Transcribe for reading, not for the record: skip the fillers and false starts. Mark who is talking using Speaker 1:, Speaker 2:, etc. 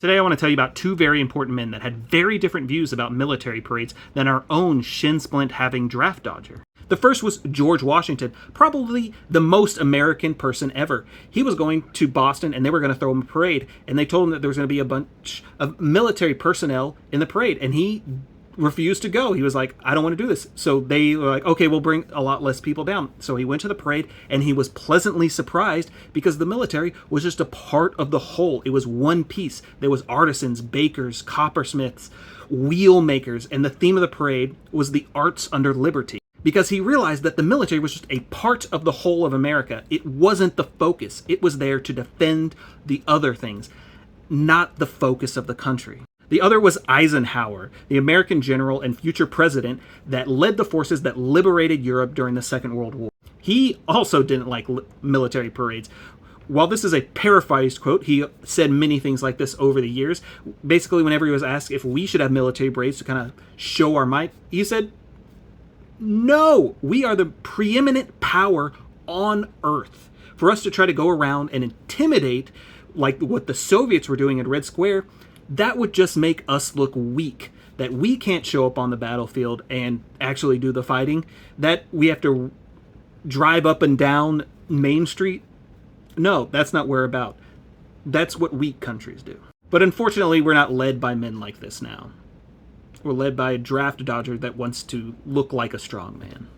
Speaker 1: Today I want to tell you about two very important men that had very different views about military parades than our own shin splint having draft dodger. The first was George Washington, probably the most American person ever. He was going to Boston and they were going to throw him a parade, and they told him that there was going to be a bunch of military personnel in the parade, and he refused to go. He was like, I don't want to do this. So they were like, okay, we'll bring a lot less people down. So he went to the parade and he was pleasantly surprised because the military was just a part of the whole. It was one piece. There was artisans, bakers, coppersmiths, wheel makers, and the theme of the parade was the arts under liberty. Because he realized that the military was just a part of the whole of America. It wasn't the focus. It was there to defend the other things, not the focus of the country. The other was Eisenhower, the American general and future president that led the forces that liberated Europe during the Second World War. He also didn't like military parades. While this is a paraphrased quote, he said many things like this over the years. Basically, whenever he was asked if we should have military parades to kind of show our might, he said, no, we are the preeminent power on Earth. For us to try to go around and intimidate, like what the Soviets were doing at Red Square, that would just make us look weak, that we can't show up on the battlefield and actually do the fighting, that we have to drive up and down Main Street. No, that's not what we're about. That's what weak countries do. But unfortunately, we're not led by men like this now. We're led by a draft dodger that wants to look like a strong man.